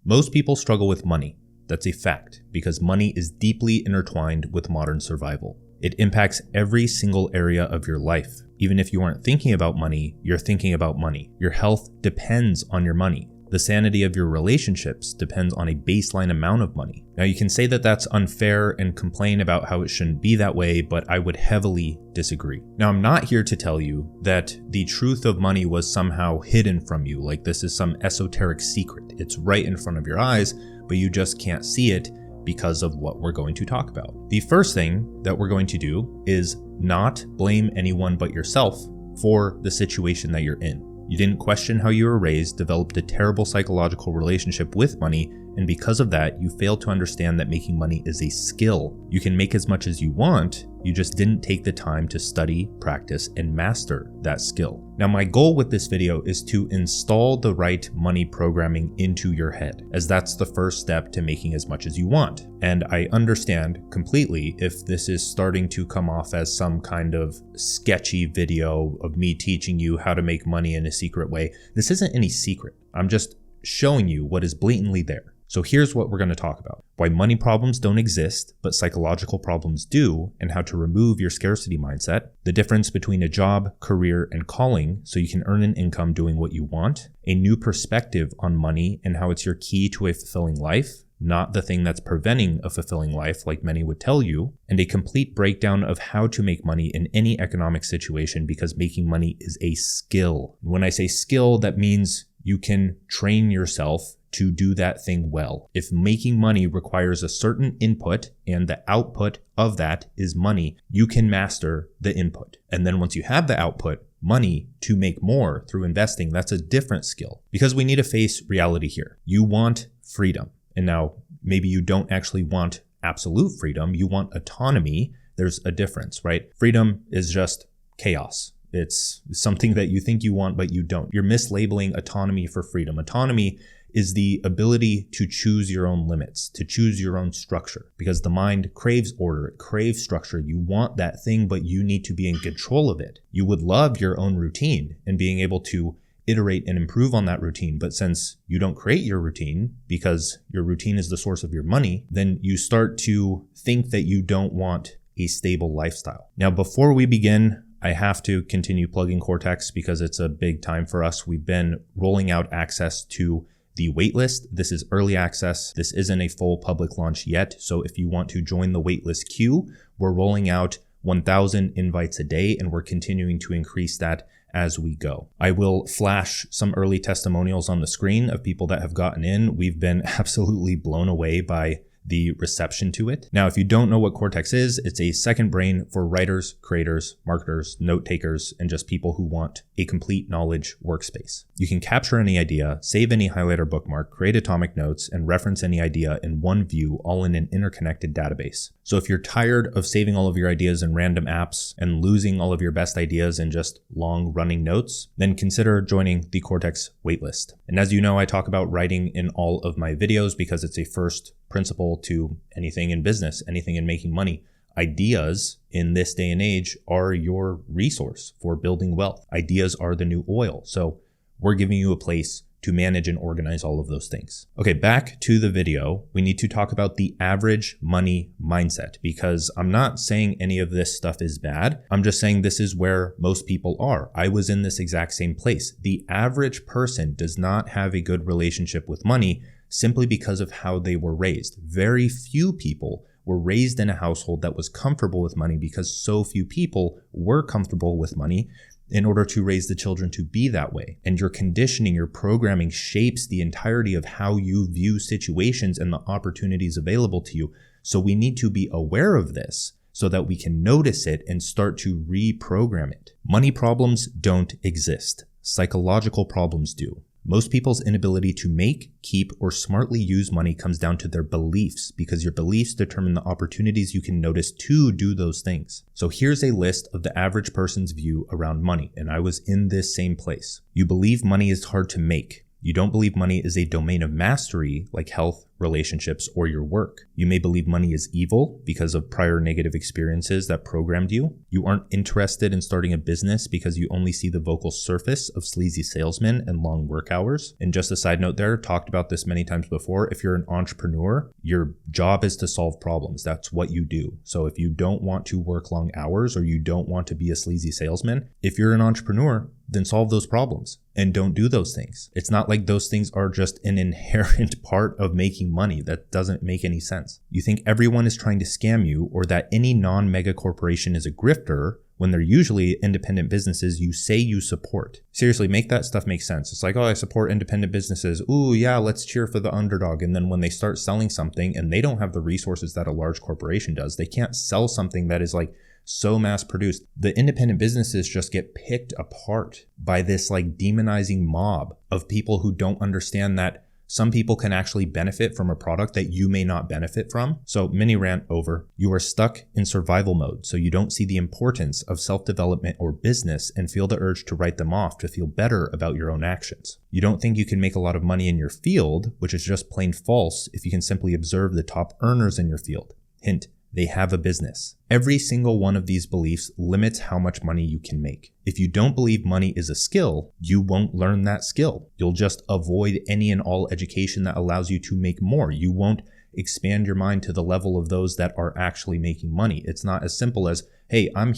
Most people struggle with money. That's a fact, because money is deeply intertwined with modern survival. It impacts every single area of your life. Even if you aren't thinking about money, you're thinking about money. Your health depends on your money. The sanity of your relationships depends on a baseline amount of money. Now, you can say that that's unfair and complain about how it shouldn't be that way, but I would heavily disagree. Now, I'm not here to tell you that the truth of money was somehow hidden from you, like this is some esoteric secret. It's right in front of your eyes, but you just can't see it because of what we're going to talk about. The first thing that we're going to do is not blame anyone but yourself for the situation that you're in. You didn't question how you were raised, developed a terrible psychological relationship with money, and because of that, you failed to understand that making money is a skill. You can make as much as you want, you just didn't take the time to study, practice, and master that skill. Now, my goal with this video is to install the right money programming into your head, as that's the first step to making as much as you want. And I understand completely if this is starting to come off as some kind of sketchy video of me teaching you how to make money in a secret way. This isn't any secret. I'm just showing you what is blatantly there. So here's what we're going to talk about: why money problems don't exist, but psychological problems do, and how to remove your scarcity mindset, the difference between a job, career, and calling so you can earn an income doing what you want, a new perspective on money and how it's your key to a fulfilling life, not the thing that's preventing a fulfilling life like many would tell you, and a complete breakdown of how to make money in any economic situation, because making money is a skill. When I say skill, that means you can train yourself to do that thing well. If making money requires a certain input and the output of that is money, you can master the input. And then once you have the output, money to make more through investing, that's a different skill. Because we need to face reality here. You want freedom. And now maybe you don't actually want absolute freedom. You want autonomy. There's a difference, right? Freedom is just chaos. It's something that you think you want, but you don't. You're mislabeling autonomy for freedom. Autonomy is the ability to choose your own limits, to choose your own structure, because the mind craves order, it craves structure. You want that thing, but you need to be in control of it. You would love your own routine and being able to iterate and improve on that routine. But since you don't create your routine because your routine is the source of your money, then you start to think that you don't want a stable lifestyle. Now, before we begin, I have to continue plugging Cortex because it's a big time for us. We've been rolling out access to the waitlist. This is early access. This isn't a full public launch yet. So if you want to join the waitlist queue, we're rolling out 1,000 invites a day, and we're continuing to increase that as we go. I will flash some early testimonials on the screen of people that have gotten in. We've been absolutely blown away by the reception to it. Now, if you don't know what Cortex is, it's a second brain for writers, creators, marketers, note takers, and just people who want a complete knowledge workspace. You can capture any idea, save any highlight or bookmark, create atomic notes, and reference any idea in one view, all in an interconnected database. So if you're tired of saving all of your ideas in random apps and losing all of your best ideas in just long running notes, then consider joining the Cortex waitlist. And as you know, I talk about writing in all of my videos because it's a first principle to anything in business, anything in making money. Ideas in this day and age are your resource for building wealth. Ideas are the new oil. So we're giving you a place to manage and organize all of those things. Okay, back to the video. We need to talk about the average money mindset, because I'm not saying any of this stuff is bad. I'm just saying this is where most people are. I was in this exact same place. The average person does not have a good relationship with money simply because of how they were raised. Very few people were raised in a household that was comfortable with money because so few people were comfortable with money in order to raise the children to be that way. And your conditioning, your programming shapes the entirety of how you view situations and the opportunities available to you. So we need to be aware of this so that we can notice it and start to reprogram it. Money problems don't exist. Psychological problems do. Most people's inability to make, keep, or smartly use money comes down to their beliefs, because your beliefs determine the opportunities you can notice to do those things. So here's a list of the average person's view around money, and I was in this same place. You believe money is hard to make. You don't believe money is a domain of mastery like health, relationships, or your work. You may believe money is evil because of prior negative experiences that programmed you. You aren't interested in starting a business because you only see the vocal surface of sleazy salesmen and long work hours. And just a side note there, talked about this many times before, if you're an entrepreneur, your job is to solve problems. That's what you do. So if you don't want to work long hours or you don't want to be a sleazy salesman, if you're an entrepreneur, then solve those problems and don't do those things. It's not like those things are just an inherent part of making money. That doesn't make any sense. You think everyone is trying to scam you or that any non-mega corporation is a grifter when they're usually independent businesses you say you support. Seriously, make that stuff make sense. It's like, oh, I support independent businesses. Ooh, yeah, let's cheer for the underdog. And then when they start selling something and they don't have the resources that a large corporation does, they can't sell something that is like so mass produced. The independent businesses just get picked apart by this like demonizing mob of people who don't understand that some people can actually benefit from a product that you may not benefit from. So mini rant over. You are stuck in survival mode, so you don't see the importance of self-development or business and feel the urge to write them off to feel better about your own actions. You don't think you can make a lot of money in your field, which is just plain false if you can simply observe the top earners in your field. Hint, they have a business. Every single one of these beliefs limits how much money you can make. If you don't believe money is a skill, you won't learn that skill. You'll just avoid any and all education that allows you to make more. You won't expand your mind to the level of those that are actually making money. It's not as simple as, hey, I'm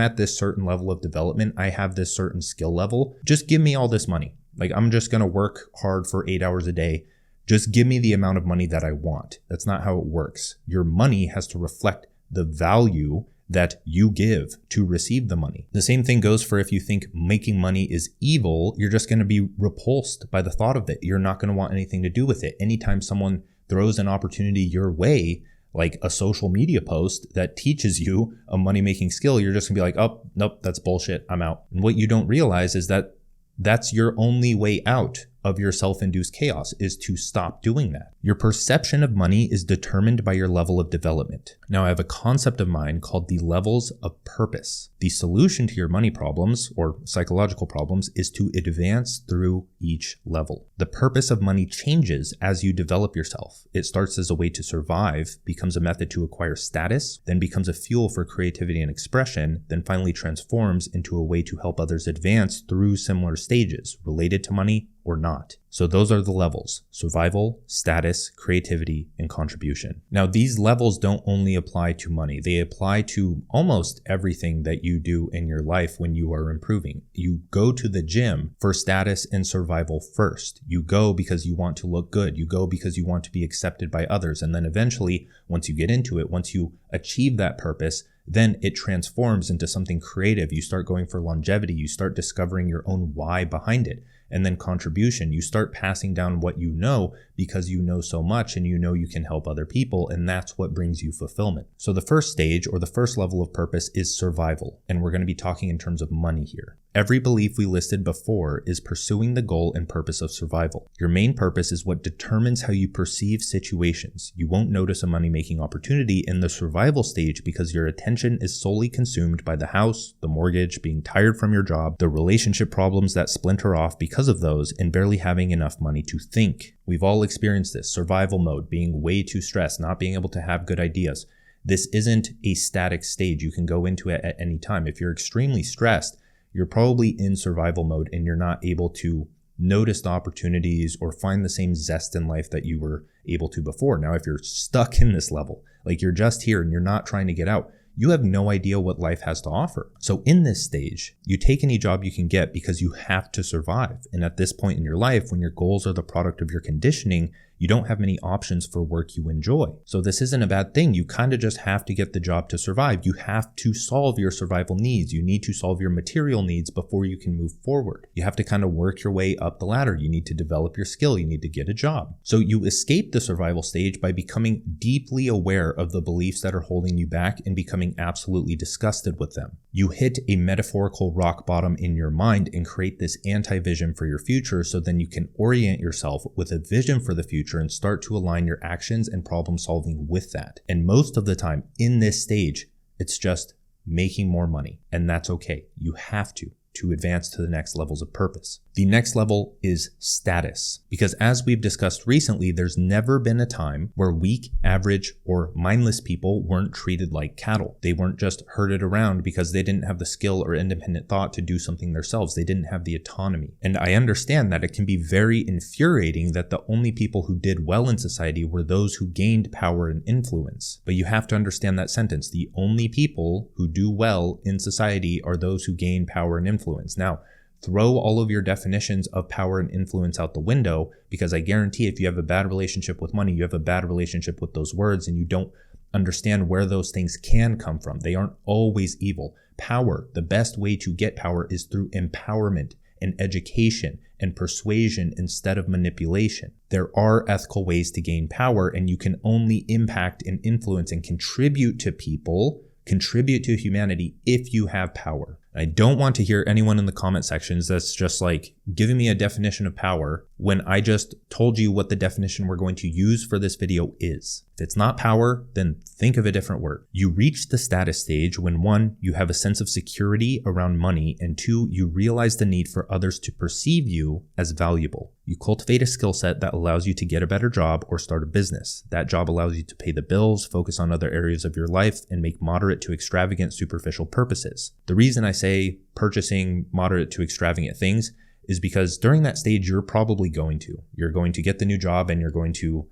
at this certain level of development. I have this certain skill level. Just give me all this money. Like, I'm just going to work hard for 8 hours a day. Just give me the amount of money that I want. That's not how it works. Your money has to reflect the value that you give to receive the money. The same thing goes for if you think making money is evil, you're just going to be repulsed by the thought of it. You're not going to want anything to do with it. Anytime someone throws an opportunity your way, like a social media post that teaches you a money-making skill, you're just gonna be like, oh, nope, that's bullshit, I'm out. And what you don't realize is that that's your only way out of your self-induced chaos, is to stop doing that. Your perception of money is determined by your level of development. Now, I have a concept of mine called the levels of purpose. The solution to your money problems or psychological problems is to advance through each level. The purpose of money changes as you develop yourself. It starts as a way to survive, becomes a method to acquire status, then becomes a fuel for creativity and expression, then finally transforms into a way to help others advance through similar stages related to money or not. So those are the levels: survival, status, creativity, and contribution. Now, these levels don't only apply to money. They apply to almost everything that you do in your life when you are improving. You go to the gym for status and survival first. You go because you want to look good. You go because you want to be accepted by others. And then eventually, once you get into it, once you achieve that purpose, then it transforms into something creative. You start going for longevity. You start discovering your own why behind it. And then contribution, you start passing down what you know because you know so much and you know you can help other people, and that's what brings you fulfillment. So the first stage, or the first level of purpose, is survival, and we're going to be talking in terms of money here. Every belief we listed before is pursuing the goal and purpose of survival. Your main purpose is what determines how you perceive situations. You won't notice a money-making opportunity in the survival stage because your attention is solely consumed by the house, the mortgage, being tired from your job, the relationship problems that splinter off because of those, and barely having enough money to think. We've all experienced this: survival mode, being way too stressed, not being able to have good ideas. This isn't a static stage. You can go into it at any time. If you're extremely stressed, you're probably in survival mode and you're not able to notice the opportunities or find the same zest in life that you were able to before. Now, if you're stuck in this level, like you're just here and you're not trying to get out, you have no idea what life has to offer. So in this stage, you take any job you can get because you have to survive. And at this point in your life, when your goals are the product of your conditioning, you don't have many options for work you enjoy. So this isn't a bad thing. You kind of just have to get the job to survive. You have to solve your survival needs. You need to solve your material needs before you can move forward. You have to kind of work your way up the ladder. You need to develop your skill. You need to get a job. So you escape the survival stage by becoming deeply aware of the beliefs that are holding you back and becoming absolutely disgusted with them. You hit a metaphorical rock bottom in your mind and create this anti-vision for your future, so then you can orient yourself with a vision for the future and start to align your actions and problem solving with that. And most of the time in this stage, it's just making more money. And that's okay. You have to. to advance to the next levels of purpose. The next level is status, because as we've discussed recently, there's never been a time where weak, average, or mindless people weren't treated like cattle. They weren't just herded around because they didn't have the skill or independent thought to do something themselves. They didn't have the autonomy. And I understand that it can be very infuriating that the only people who did well in society were those who gained power and influence. But you have to understand that sentence. The only people who do well in society are those who gain power and influence. Now, throw all of your definitions of power and influence out the window, because I guarantee if you have a bad relationship with money, you have a bad relationship with those words, and you don't understand where those things can come from. They aren't always evil. Power, the best way to get power is through empowerment and education and persuasion instead of manipulation. There are ethical ways to gain power, and you can only impact and influence and contribute to people, contribute to humanity if you have power. I don't want to hear anyone in the comment sections that's just like giving me a definition of power when I just told you what the definition we're going to use for this video is. If it's not power, then think of a different word. You reach the status stage when 1, you have a sense of security around money, and 2, you realize the need for others to perceive you as valuable. You cultivate a skill set that allows you to get a better job or start a business. That job allows you to pay the bills, focus on other areas of your life, and make moderate to extravagant superficial purposes. The reason I say purchasing moderate to extravagant things is because during that stage, you're going to get the new job and you're going to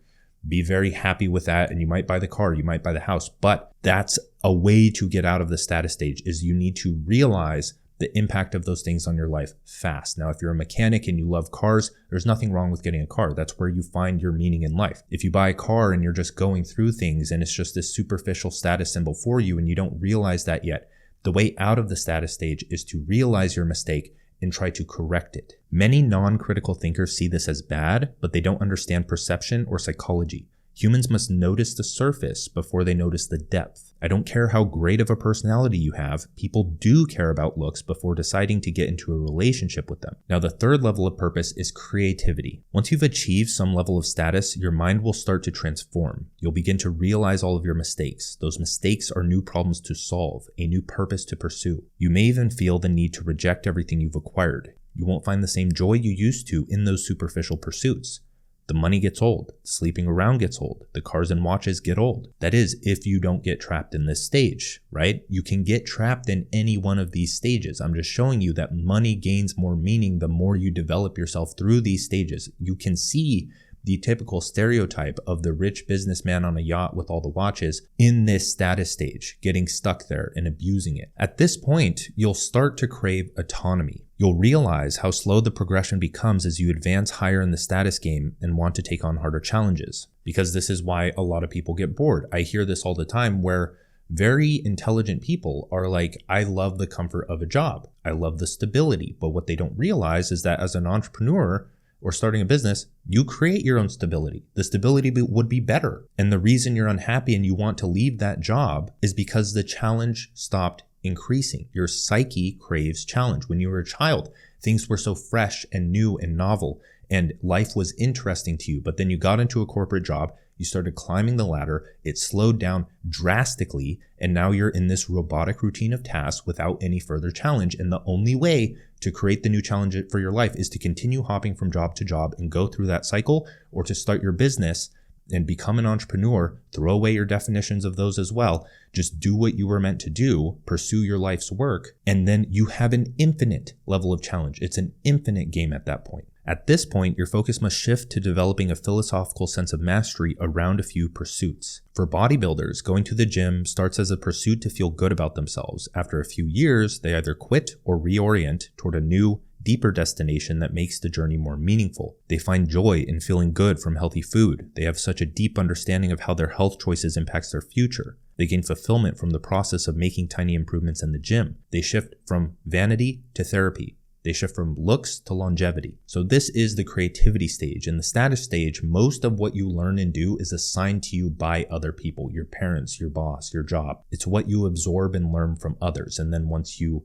be very happy with that. And you might buy the car, you might buy the house, but that's a way to get out of the status stage. Is you need to realize the impact of those things on your life fast. Now, if you're a mechanic and you love cars, there's nothing wrong with getting a car. That's where you find your meaning in life. If you buy a car and you're just going through things and it's just this superficial status symbol for you and you don't realize that yet, the way out of the status stage is to realize your mistake and try to correct it. Many non-critical thinkers see this as bad, but they don't understand perception or psychology. Humans must notice the surface before they notice the depth. I don't care how great of a personality you have, people do care about looks before deciding to get into a relationship with them. Now, the third level of purpose is creativity. Once you've achieved some level of status, your mind will start to transform. You'll begin to realize all of your mistakes. Those mistakes are new problems to solve, a new purpose to pursue. You may even feel the need to reject everything you've acquired. You won't find the same joy you used to in those superficial pursuits. The money gets old, sleeping around gets old, the cars and watches get old. That is, if you don't get trapped in this stage, right? You can get trapped in any one of these stages. I'm just showing you that money gains more meaning the more you develop yourself through these stages. You can see the typical stereotype of the rich businessman on a yacht with all the watches in this status stage, getting stuck there and abusing it. At this point, you'll start to crave autonomy. You'll realize how slow the progression becomes as you advance higher in the status game and want to take on harder challenges. Because this is why a lot of people get bored. I hear this all the time where very intelligent people are like, I love the comfort of a job. I love the stability. But what they don't realize is that as an entrepreneur or starting a business, you create your own stability. The stability would be better. And the reason you're unhappy and you want to leave that job is because the challenge stopped increasing. Your psyche craves challenge. When you were a child, things were so fresh and new and novel, and life was interesting to you. But then you got into a corporate job, you started climbing the ladder, it slowed down drastically, and now you're in this robotic routine of tasks without any further challenge. And the only way to create the new challenge for your life is to continue hopping from job to job and go through that cycle, or to start your business and become an entrepreneur, throw away your definitions of those as well. Just do what you were meant to do, pursue your life's work, and then you have an infinite level of challenge. It's an infinite game at that point. At this point, your focus must shift to developing a philosophical sense of mastery around a few pursuits. For bodybuilders, going to the gym starts as a pursuit to feel good about themselves. After a few years, they either quit or reorient toward a new, deeper destination that makes the journey more meaningful. They find joy in feeling good from healthy food. They have such a deep understanding of how their health choices impacts their future. They gain fulfillment from the process of making tiny improvements in the gym. They shift from vanity to therapy. They shift from looks to longevity. So this is the creativity stage. In the status stage, most of what you learn and do is assigned to you by other people, your parents, your boss, your job. It's what you absorb and learn from others. And then once you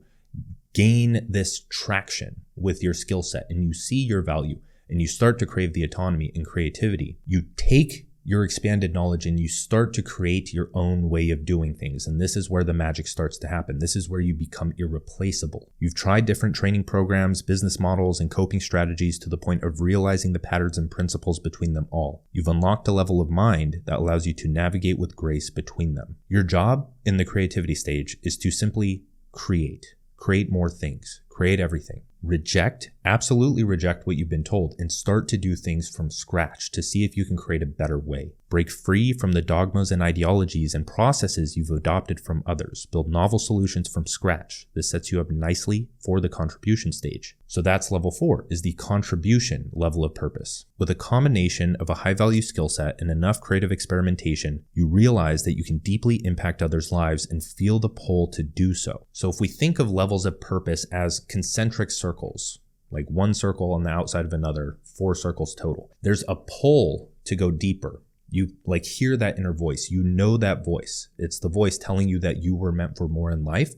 gain this traction with your skill set and you see your value and you start to crave the autonomy and creativity, you take your expanded knowledge and you start to create your own way of doing things. And this is where the magic starts to happen. This is where you become irreplaceable. You've tried different training programs, business models, and coping strategies to the point of realizing the patterns and principles between them all. You've unlocked a level of mind that allows you to navigate with grace between them. Your job in the creativity stage is to simply create more things, create everything. Absolutely reject what you've been told and start to do things from scratch to see if you can create a better way. Break free from the dogmas and ideologies and processes you've adopted from others. Build novel solutions from scratch. This sets you up nicely for the contribution stage. So that's level 4, is the contribution level of purpose. With a combination of a high-value skill set and enough creative experimentation, you realize that you can deeply impact others' lives and feel the pull to do so. So if we think of levels of purpose as concentric circles, like one circle on the outside of another, 4 circles total, there's a pull to go deeper. You hear that inner voice. You know that voice. It's the voice telling you that you were meant for more in life.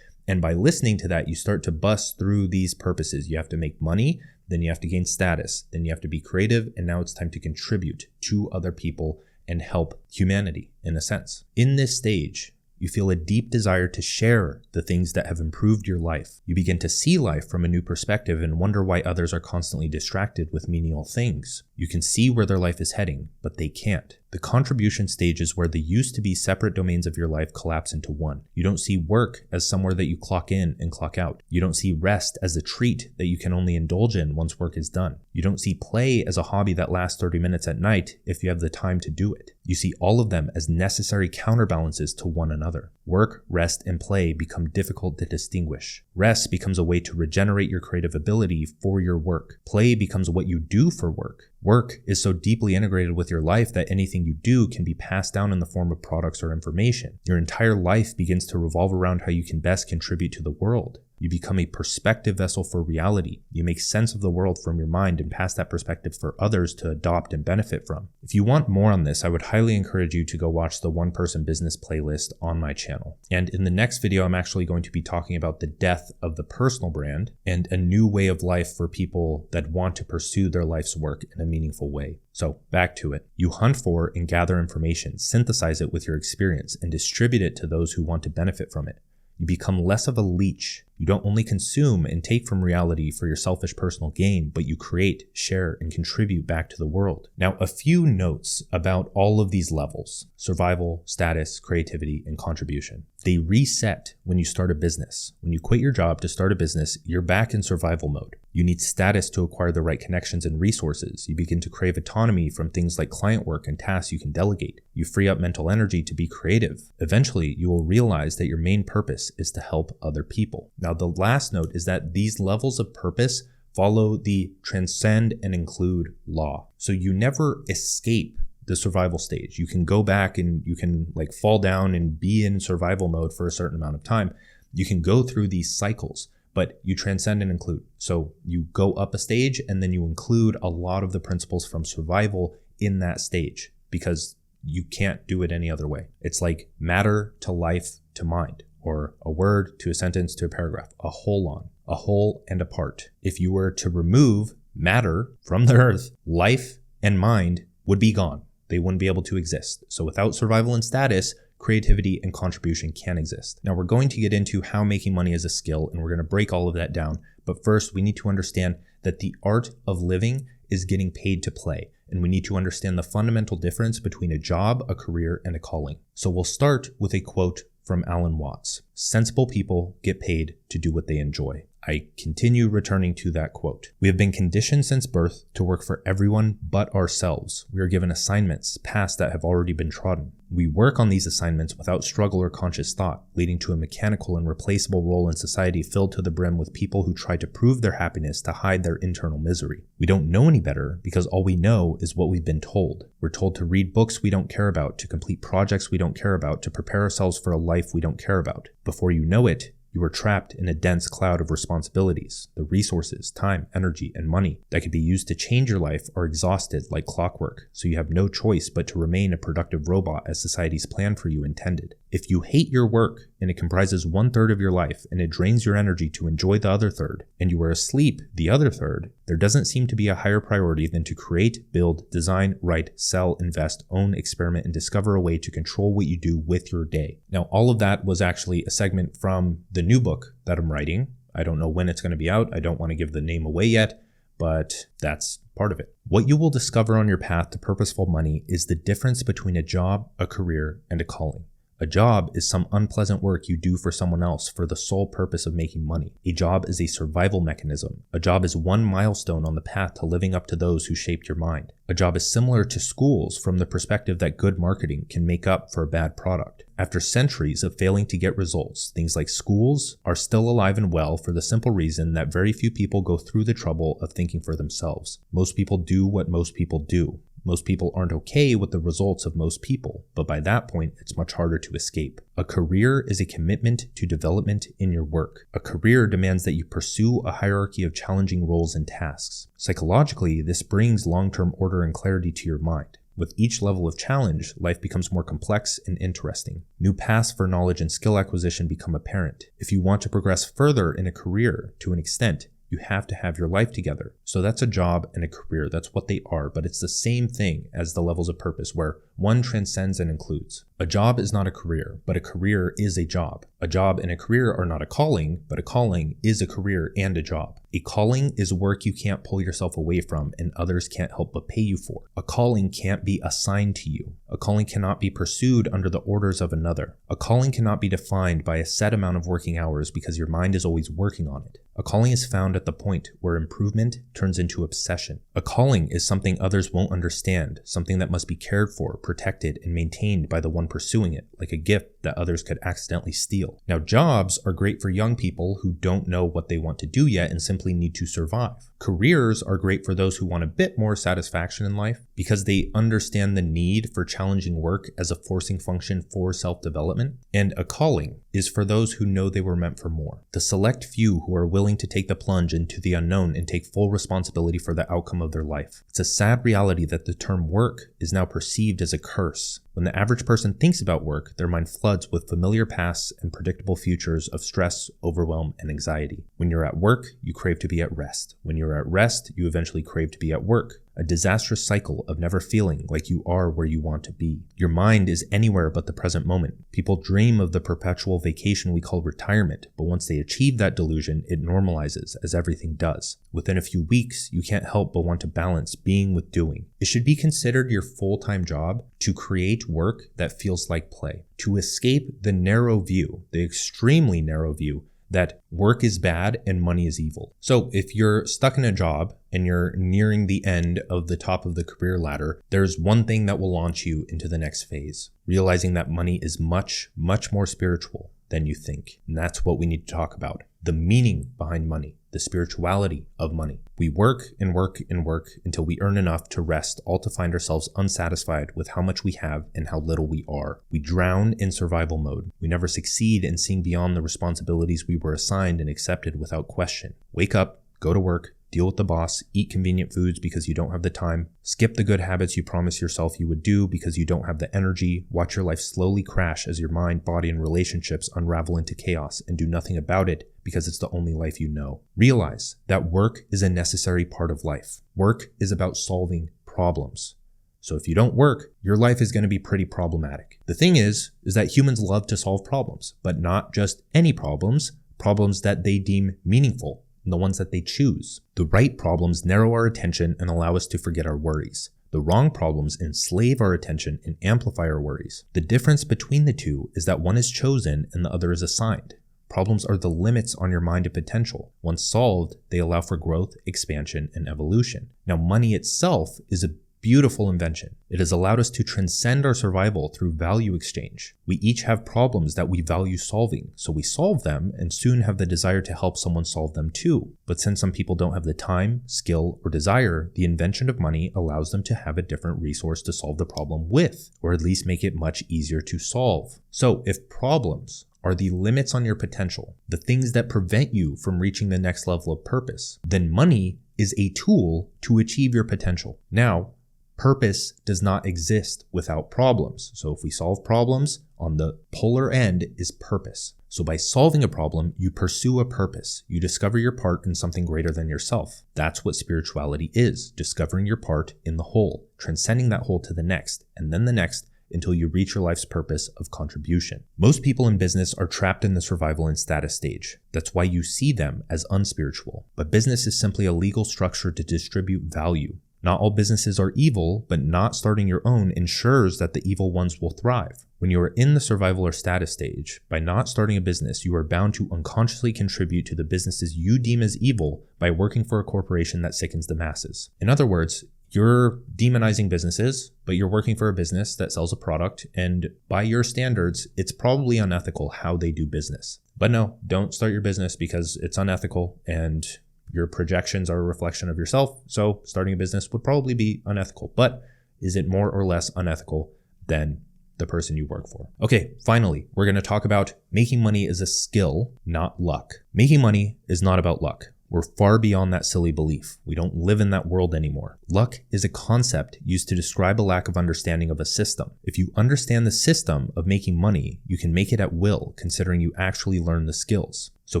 And by listening to that, you start to bust through these purposes. You have to make money, then you have to gain status, then you have to be creative, and now it's time to contribute to other people and help humanity in a sense. In this stage, you feel a deep desire to share the things that have improved your life. You begin to see life from a new perspective and wonder why others are constantly distracted with menial things. You can see where their life is heading, but they can't. The contribution stage is where the used to be separate domains of your life collapse into one. You don't see work as somewhere that you clock in and clock out. You don't see rest as a treat that you can only indulge in once work is done. You don't see play as a hobby that lasts 30 minutes at night if you have the time to do it. You see all of them as necessary counterbalances to one another. Work, rest, and play become difficult to distinguish. Rest becomes a way to regenerate your creative ability for your work. Play becomes what you do for work. Work is so deeply integrated with your life that anything you do can be passed down in the form of products or information. Your entire life begins to revolve around how you can best contribute to the world. You become a perspective vessel for reality. You make sense of the world from your mind and pass that perspective for others to adopt and benefit from. If you want more on this, I would highly encourage you to go watch the One Person Business playlist on my channel. And in the next video, I'm actually going to be talking about the death of the personal brand and a new way of life for people that want to pursue their life's work in a meaningful way. So back to it. You hunt for and gather information, synthesize it with your experience, and distribute it to those who want to benefit from it. You become less of a leech. You don't only consume and take from reality for your selfish personal gain, but you create, share, and contribute back to the world. Now, a few notes about all of these levels: survival, status, creativity, and contribution. They reset when you start a business. When you quit your job to start a business, you're back in survival mode. You need status to acquire the right connections and resources. You begin to crave autonomy from things like client work and tasks you can delegate. You free up mental energy to be creative. Eventually, you will realize that your main purpose is to help other people. Now, the last note is that these levels of purpose follow the transcend and include law. So you never escape the survival stage. You can go back and you can fall down and be in survival mode for a certain amount of time. You can go through these cycles, but you transcend and include. So you go up a stage and then you include a lot of the principles from survival in that stage because you can't do it any other way. It's like matter to life to mind, or a word to a sentence to a paragraph, a whole and a part. If you were to remove matter from the earth, life and mind would be gone. They wouldn't be able to exist. So without survival and status, creativity and contribution can exist. Now we're going to get into how making money is a skill, and we're going to break all of that down. But first, we need to understand that the art of living is getting paid to play. And we need to understand the fundamental difference between a job, a career, and a calling. So we'll start with a quote from Alan Watts. Sensible people get paid to do what they enjoy. I continue returning to that quote. We have been conditioned since birth to work for everyone but ourselves. We are given assignments, tasks that have already been trodden. We work on these assignments without struggle or conscious thought, leading to a mechanical and replaceable role in society filled to the brim with people who try to prove their happiness to hide their internal misery. We don't know any better because all we know is what we've been told. We're told to read books we don't care about, to complete projects we don't care about, to prepare ourselves for a life we don't care about. Before you know it, you are trapped in a dense cloud of responsibilities. The resources, time, energy, and money that could be used to change your life are exhausted like clockwork, so you have no choice but to remain a productive robot as society's plan for you intended. If you hate your work and it comprises 1/3 of your life and it drains your energy to enjoy the other third, and you are asleep the other third, there doesn't seem to be a higher priority than to create, build, design, write, sell, invest, own, experiment, and discover a way to control what you do with your day. Now, all of that was actually a segment from the new book that I'm writing. I don't know when it's going to be out. I don't want to give the name away yet, but that's part of it. What you will discover on your path to purposeful money is the difference between a job, a career, and a calling. A job is some unpleasant work you do for someone else for the sole purpose of making money. A job is a survival mechanism. A job is one milestone on the path to living up to those who shaped your mind. A job is similar to schools from the perspective that good marketing can make up for a bad product. After centuries of failing to get results, things like schools are still alive and well for the simple reason that very few people go through the trouble of thinking for themselves. Most people do what most people do. Most people aren't okay with the results of most people, but by that point, it's much harder to escape. A career is a commitment to development in your work. A career demands that you pursue a hierarchy of challenging roles and tasks. Psychologically, this brings long-term order and clarity to your mind. With each level of challenge, life becomes more complex and interesting. New paths for knowledge and skill acquisition become apparent. If you want to progress further in a career to an extent, you have to have your life together. So that's a job and a career. That's what they are, but it's the same thing as the levels of purpose where one transcends and includes. A job is not a career, but a career is a job. A job and a career are not a calling, but a calling is a career and a job. A calling is work you can't pull yourself away from and others can't help but pay you for. A calling can't be assigned to you. A calling cannot be pursued under the orders of another. A calling cannot be defined by a set amount of working hours because your mind is always working on it. A calling is found at the point where improvement turns into obsession. A calling is something others won't understand, something that must be cared for, protected, and maintained by the one pursuing it, like a gift that others could accidentally steal. Now, jobs are great for young people who don't know what they want to do yet and simply need to survive. Careers are great for those who want a bit more satisfaction in life because they understand the need for challenging work as a forcing function for self-development. And a calling is for those who know they were meant for more. The select few who are willing to take the plunge into the unknown and take full responsibility for the outcome of their life. It's a sad reality that the term work is now perceived as a curse. When the average person thinks about work, their mind floods with familiar pasts and predictable futures of stress, overwhelm, and anxiety. When you're at work, you crave to be at rest. When you're at rest, you eventually crave to be at work. A disastrous cycle of never feeling like you are where you want to be. Your mind is anywhere but the present moment. People dream of the perpetual vacation we call retirement, but once they achieve that delusion, it normalizes, as everything does. Within a few weeks, you can't help but want to balance being with doing. It should be considered your full-time job to create work that feels like play, to escape the narrow view, the extremely narrow view, that work is bad and money is evil. So if you're stuck in a job and you're nearing the end of the top of the career ladder, there's one thing that will launch you into the next phase, realizing that money is much, much more spiritual than you think. And that's what we need to talk about. The meaning behind money, the spirituality of money. We work and work and work until we earn enough to rest, all to find ourselves unsatisfied with how much we have and how little we are. We drown in survival mode. We never succeed in seeing beyond the responsibilities we were assigned and accepted without question. Wake up, go to work, deal with the boss, eat convenient foods because you don't have the time, skip the good habits you promised yourself you would do because you don't have the energy, watch your life slowly crash as your mind, body, and relationships unravel into chaos and do nothing about it because it's the only life you know. Realize that work is a necessary part of life. Work is about solving problems. So if you don't work, your life is going to be pretty problematic. The thing is that humans love to solve problems, but not just any problems, problems that they deem meaningful. And the ones that they choose. The right problems narrow our attention and allow us to forget our worries. The wrong problems enslave our attention and amplify our worries. The difference between the two is that one is chosen and the other is assigned. Problems are the limits on your mind and potential. Once solved, they allow for growth, expansion, and evolution. Now, money itself is a beautiful invention. It has allowed us to transcend our survival through value exchange. We each have problems that we value solving, so we solve them and soon have the desire to help someone solve them too. But since some people don't have the time, skill, or desire, the invention of money allows them to have a different resource to solve the problem with, or at least make it much easier to solve. So if problems are the limits on your potential, the things that prevent you from reaching the next level of purpose, then money is a tool to achieve your potential. Now, Purpose does not exist without problems. So if we solve problems, on the polar end is purpose. So by solving a problem, you pursue a purpose. You discover your part in something greater than yourself. That's what spirituality is, discovering your part in the whole, transcending that whole to the next, and then the next, until you reach your life's purpose of contribution. Most people in business are trapped in the survival and status stage. That's why you see them as unspiritual. But business is simply a legal structure to distribute value. Not all businesses are evil, but not starting your own ensures that the evil ones will thrive. When you are in the survival or status stage, by not starting a business, you are bound to unconsciously contribute to the businesses you deem as evil by working for a corporation that sickens the masses. In other words, you're demonizing businesses, but you're working for a business that sells a product, and by your standards, it's probably unethical how they do business. But no, don't start your business because it's unethical and your projections are a reflection of yourself, so starting a business would probably be unethical. But is it more or less unethical than the person you work for? Okay, finally, we're going to talk about making money is a skill, not luck. Making money is not about luck. We're far beyond that silly belief. We don't live in that world anymore. Luck is a concept used to describe a lack of understanding of a system. If you understand the system of making money, you can make it at will, considering you actually learn the skills. So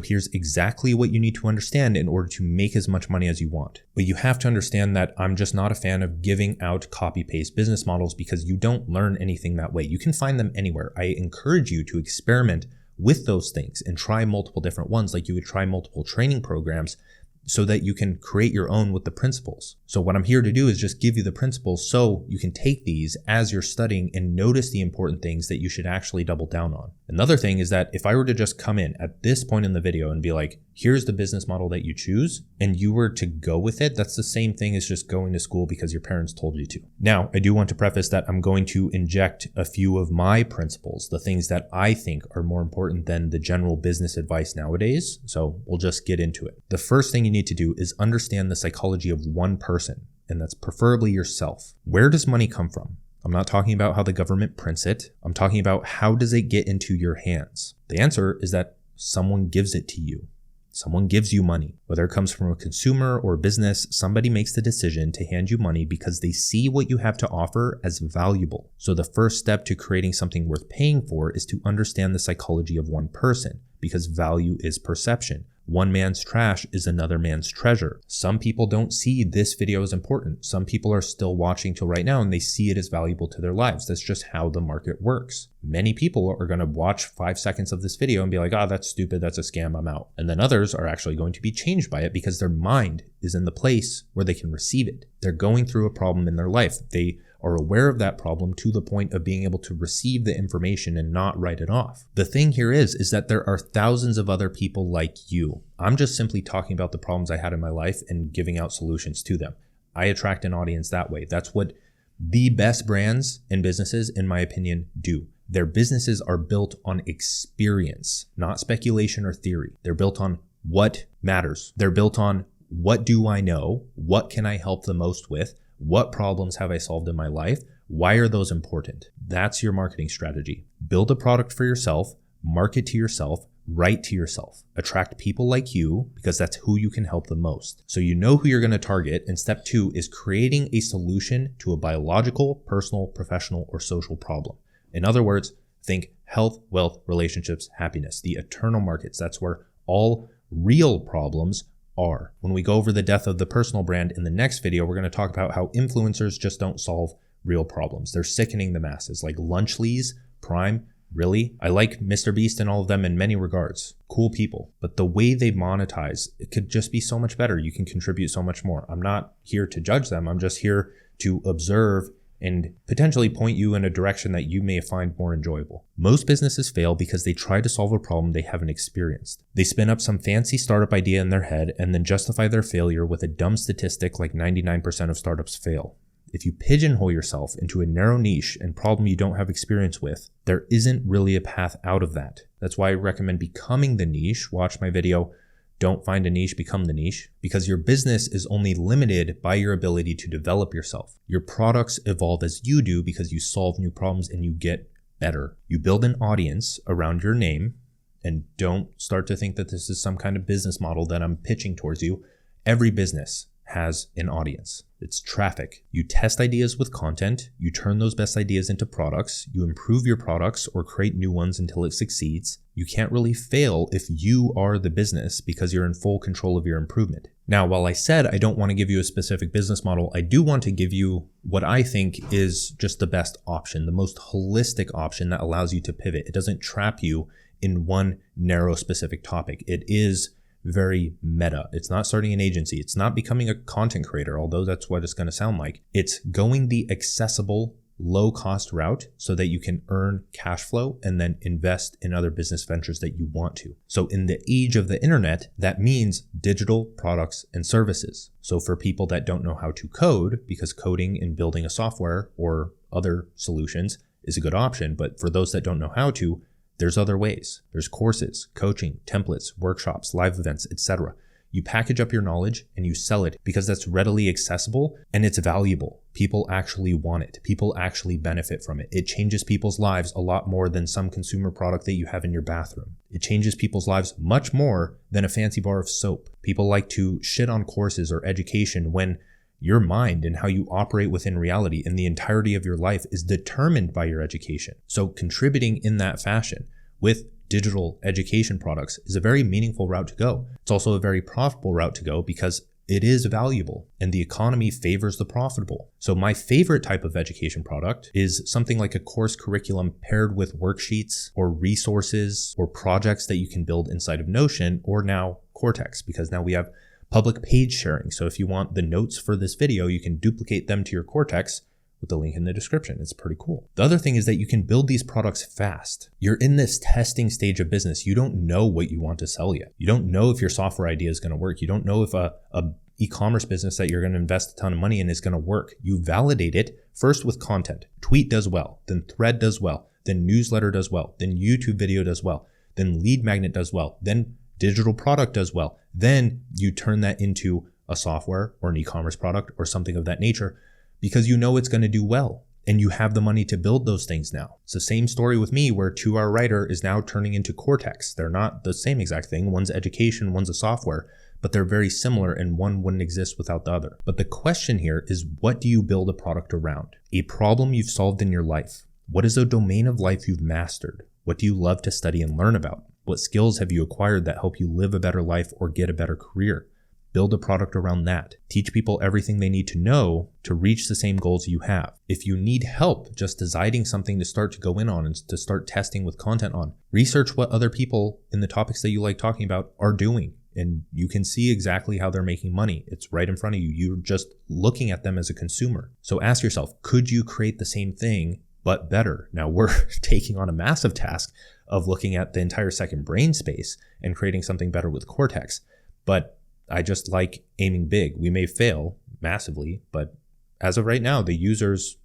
here's exactly what you need to understand in order to make as much money as you want. But you have to understand that I'm just not a fan of giving out copy-paste business models because you don't learn anything that way. You can find them anywhere. I encourage you to experiment with those things and try multiple different ones, like you would try multiple training programs, so that you can create your own with the principles. So what I'm here to do is just give you the principles so you can take these as you're studying and notice the important things that you should actually double down on. Another thing is that if I were to just come in at this point in the video and be like, here's the business model that you choose, and you were to go with it, that's the same thing as just going to school because your parents told you to. Now, I do want to preface that I'm going to inject a few of my principles, the things that I think are more important than the general business advice nowadays. So we'll just get into it. The first thing you need to do is understand the psychology of one person, and that's preferably yourself. Where does money come from? I'm not talking about how the government prints it. I'm talking about how does it get into your hands? The answer is that someone gives it to you. Someone gives you money. Whether it comes from a consumer or a business, somebody makes the decision to hand you money because they see what you have to offer as valuable. So the first step to creating something worth paying for is to understand the psychology of one person, because value is perception. One man's trash is another man's treasure. Some people don't see this video as important. Some people are still watching till right now and they see it as valuable to their lives. That's just how the market works. Many people are going to watch 5 seconds of this video and be like, that's stupid, that's a scam, I'm out. And then others are actually going to be changed by it because their mind is in the place where they can receive it. They're going through a problem in their life. They are aware of that problem to the point of being able to receive the information and not write it off. The thing here is that there are thousands of other people like you. I'm just simply talking about the problems I had in my life and giving out solutions to them. I attract an audience that way. That's what the best brands and businesses, in my opinion, do. Their businesses are built on experience, not speculation or theory. They're built on what matters. They're built on what do I know? What can I help the most with? What problems have I solved in my life? Why are those important? That's your marketing strategy. Build a product for yourself, market to yourself, write to yourself. Attract people like you because that's who you can help the most. So you know who you're going to target. And step 2 is creating a solution to a biological, personal, professional, or social problem. In other words, think health, wealth, relationships, happiness, the eternal markets. That's where all real problems are. When we go over the death of the personal brand in the next video, we're going to talk about how influencers just don't solve real problems. They're sickening the masses, like Lunchleys, Prime. Really? I like Mr. Beast and all of them in many regards. Cool people. But the way they monetize, it could just be so much better. You can contribute so much more. I'm not here to judge them. I'm just here to observe and potentially point you in a direction that you may find more enjoyable. Most businesses fail because they try to solve a problem they haven't experienced. They spin up some fancy startup idea in their head and then justify their failure with a dumb statistic like 99% of startups fail. If you pigeonhole yourself into a narrow niche and problem you don't have experience with, there isn't really a path out of that. That's why I recommend becoming the niche. Watch my video, Don't Find a Niche, Become the Niche, because your business is only limited by your ability to develop yourself. Your products evolve as you do because you solve new problems and you get better. You build an audience around your name, and don't start to think that this is some kind of business model that I'm pitching towards you. Every business has an audience. It's traffic. You test ideas with content, you turn those best ideas into products, you improve your products or create new ones until it succeeds. You can't really fail if you are the business because you're in full control of your improvement. Now, while I said I don't want to give you a specific business model, I do want to give you what I think is just the best option, the most holistic option that allows you to pivot. It doesn't trap you in one narrow specific topic. It is very meta. It's not starting an agency. It's not becoming a content creator, although that's what it's going to sound like. It's going the accessible, low-cost route so that you can earn cash flow and then invest in other business ventures that you want to. So in the age of the internet, that means digital products and services. So for people that don't know how to code, because coding and building a software or other solutions is a good option, but for those that don't know how to, there's other ways. There's courses, coaching, templates, workshops, live events, etc. You package up your knowledge and you sell it because that's readily accessible and it's valuable. People actually want it. People actually benefit from it. It changes people's lives a lot more than some consumer product that you have in your bathroom. It changes people's lives much more than a fancy bar of soap. People like to shit on courses or education when your mind and how you operate within reality and the entirety of your life is determined by your education. So contributing in that fashion with digital education products is a very meaningful route to go. It's also a very profitable route to go because it is valuable and the economy favors the profitable. So my favorite type of education product is something like a course curriculum paired with worksheets or resources or projects that you can build inside of Notion or now Cortex, because now we have public page sharing. So if you want the notes for this video, you can duplicate them to your Cortex with the link in the description. It's pretty cool. The other thing is that you can build these products fast. You're in this testing stage of business. You don't know what you want to sell yet. You don't know if your software idea is going to work. You don't know if a e-commerce business that you're going to invest a ton of money in is going to work. You validate it first with content. Tweet does well, then thread does well, then newsletter does well, then YouTube video does well, then lead magnet does well, then digital product does well. Then you turn that into a software or an e-commerce product or something of that nature because you know it's going to do well and you have the money to build those things now. It's the same story with me where 2-Hour Writer is now turning into Cortex. They're not the same exact thing. One's education, one's a software, but they're very similar and one wouldn't exist without the other. But the question here is, what do you build a product around? A problem you've solved in your life. What is a domain of life you've mastered? What do you love to study and learn about? What skills have you acquired that help you live a better life or get a better career? Build a product around that. Teach people everything they need to know to reach the same goals you have. If you need help just deciding something to start to go in on and to start testing with content on, research what other people in the topics that you like talking about are doing. And you can see exactly how they're making money. It's right in front of you. You're just looking at them as a consumer. So ask yourself, could you create the same thing but better? Now we're taking on a massive task of looking at the entire second brain space and creating something better with Cortex. But I just like aiming big. We may fail massively, but as of right now, the users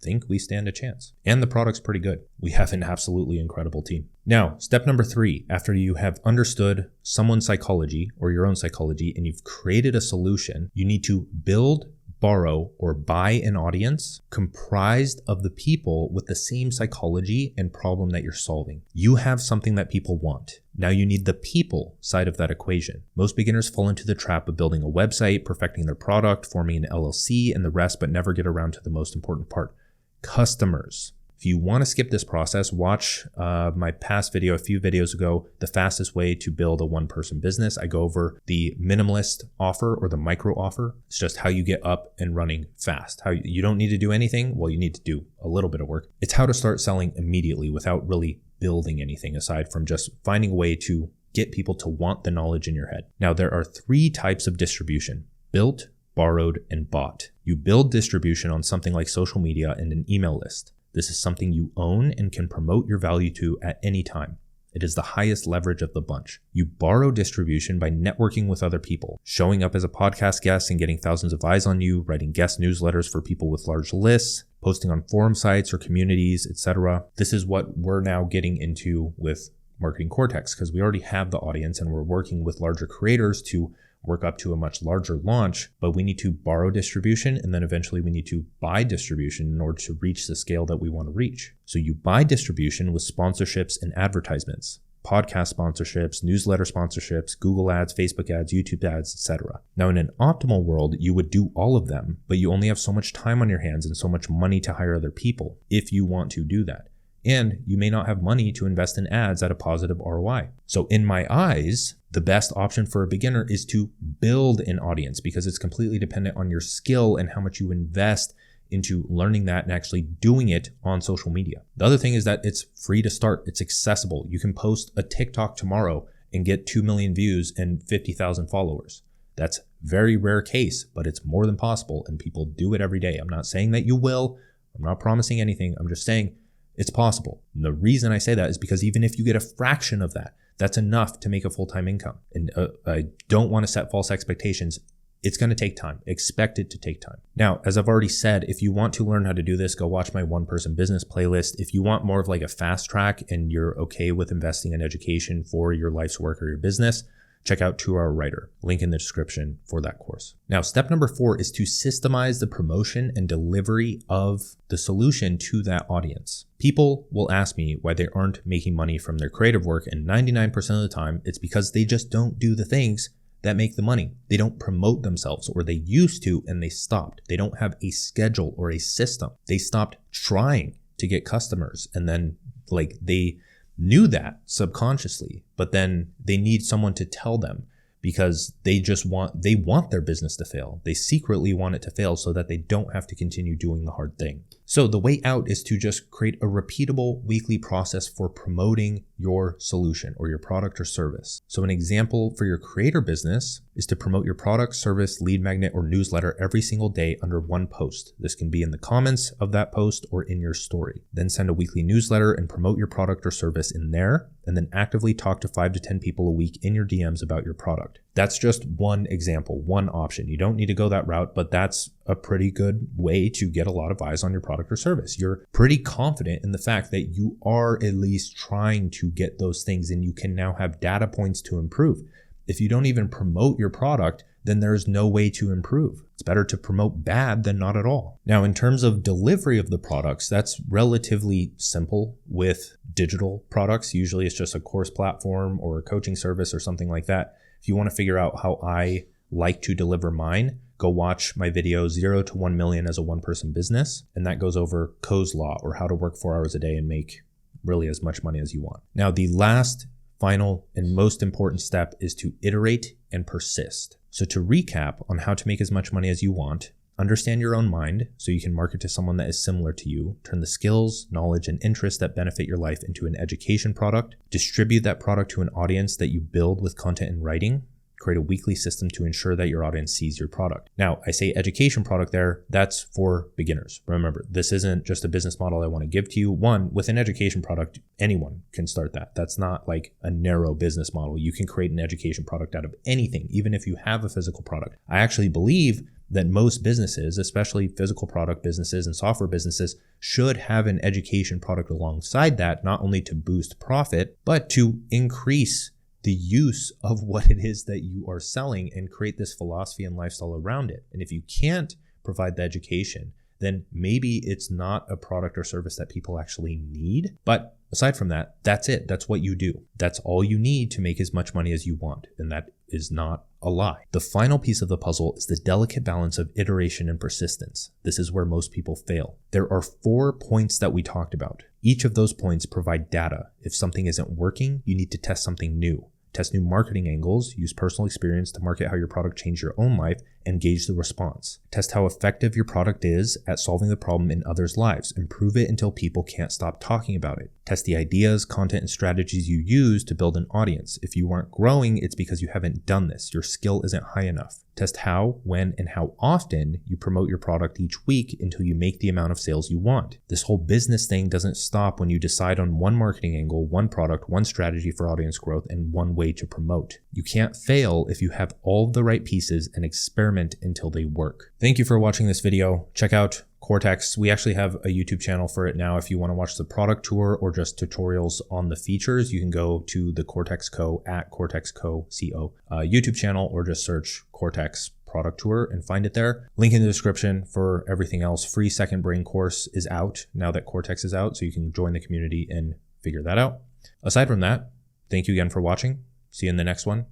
think we stand a chance. And the product's pretty good. We have an absolutely incredible team. Now, step number 3, after you have understood someone's psychology or your own psychology and you've created a solution, you need to build, borrow, or buy an audience comprised of the people with the same psychology and problem that you're solving. You have something that people want. Now you need the people side of that equation. Most beginners fall into the trap of building a website, perfecting their product, forming an LLC, and the rest, but never get around to the most important part, customers. If you want to skip this process, watch my past video a few videos ago, the fastest way to build a one-person business. I go over the minimalist offer or the micro offer. It's just how you get up and running fast. How you don't need to do anything. Well, you need to do a little bit of work. It's how to start selling immediately without really building anything aside from just finding a way to get people to want the knowledge in your head. Now, there are 3 types of distribution: built, borrowed, and bought. You build distribution on something like social media and an email list. This is something you own and can promote your value to at any time. It is the highest leverage of the bunch. You borrow distribution by networking with other people, showing up as a podcast guest and getting thousands of eyes on you, writing guest newsletters for people with large lists, posting on forum sites or communities, etc. This is what we're now getting into with Marketing Cortex because we already have the audience and we're working with larger creators to work up to a much larger launch, but we need to borrow distribution and then eventually we need to buy distribution in order to reach the scale that we want to reach. So you buy distribution with sponsorships and advertisements. podcast sponsorships, newsletter sponsorships, Google ads, Facebook ads, YouTube ads, etc. Now, in an optimal world, you would do all of them, but you only have so much time on your hands and so much money to hire other people if you want to do that. And you may not have money to invest in ads at a positive ROI. So in my eyes, the best option for a beginner is to build an audience, because it's completely dependent on your skill and how much you invest into learning that and actually doing it on social media. The other thing is that it's free to start. It's accessible. You can post a TikTok tomorrow and get 2 million views and 50,000 followers. That's very rare case, but it's more than possible, and people do it every day. I'm not saying that you will. I'm not promising anything. I'm just saying it's possible. And the reason I say that is because even if you get a fraction of that, that's enough to make a full-time income. And I don't want to set false expectations. It's going to take time. Expect it to take time. Now, as I've already said, if you want to learn how to do this, go watch my one-person business playlist. If you want more of like a fast track and you're okay with investing in education for your life's work or your business, check out 2-Hour Writer. Link in the description for that course. Now, step number 4 is to systemize the promotion and delivery of the solution to that audience. People will ask me why they aren't making money from their creative work, and 99% of the time, it's because they just don't do the things that make the money. They don't promote themselves, or they used to and they stopped. They don't have a schedule or a system. They stopped trying to get customers, and then they knew that subconsciously, but then they need someone to tell them, because they want their business to fail. They secretly want it to fail so that they don't have to continue doing the hard thing. So the way out is to just create a repeatable weekly process for promoting your solution or your product or service. So an example for your creator business is to promote your product, service, lead magnet, or newsletter every single day under one post. This can be in the comments of that post or in your story. Then send a weekly newsletter and promote your product or service in there, and then actively talk to 5 to 10 people a week in your DMs about your product. That's just one example, one option. You don't need to go that route, but that's a pretty good way to get a lot of eyes on your product or service. You're pretty confident in the fact that you are at least trying to get those things, and you can now have data points to improve. If you don't even promote your product, then there's no way to improve. It's better to promote bad than not at all. Now, in terms of delivery of the products, that's relatively simple with digital products. Usually it's just a course platform or a coaching service or something like that. If you want to figure out how I like to deliver mine, go watch my video 0 to 1 million as a one-person business. And that goes over Coe's Law, or how to work 4 hours a day and make really as much money as you want. Now, the last, final, and most important step is to iterate and persist. So to recap on how to make as much money as you want, understand your own mind so you can market to someone that is similar to you, turn the skills, knowledge, and interests that benefit your life into an education product, distribute that product to an audience that you build with content and writing, create a weekly system to ensure that your audience sees your product. Now, I say education product there, that's for beginners. Remember, this isn't just a business model I want to give to you. One, with an education product, anyone can start that. That's not like a narrow business model. You can create an education product out of anything, even if you have a physical product. I actually believe that most businesses, especially physical product businesses and software businesses, should have an education product alongside that, not only to boost profit, but to increase the use of what it is that you are selling and create this philosophy and lifestyle around it. And if you can't provide the education, then maybe it's not a product or service that people actually need. But aside from that, that's it. That's what you do. That's all you need to make as much money as you want. And that is not a lie. The final piece of the puzzle is the delicate balance of iteration and persistence. This is where most people fail. There are 4 points that we talked about. Each of those points provide data. If something isn't working, you need to test something new. Test new marketing angles, use personal experience to market how your product changed your own life, and gauge the response. Test how effective your product is at solving the problem in others' lives. Improve it until people can't stop talking about it. Test the ideas, content, and strategies you use to build an audience. If you aren't growing, it's because you haven't done this. Your skill isn't high enough. Test how, when, and how often you promote your product each week until you make the amount of sales you want. This whole business thing doesn't stop when you decide on one marketing angle, one product, one strategy for audience growth, and one way to promote. You can't fail if you have all the right pieces and experiment until they work. Thank you for watching this video. Check out Cortex. We actually have a YouTube channel for it now. If you want to watch the product tour or just tutorials on the features, you can go to the Cortex Co at Cortex Co YouTube channel, or just search Cortex product tour and find it there. Link in the description for everything else. Free Second Brain course is out now that Cortex is out, so you can join the community and figure that out. Aside from that, thank Thank you again for watching. See you in the next one.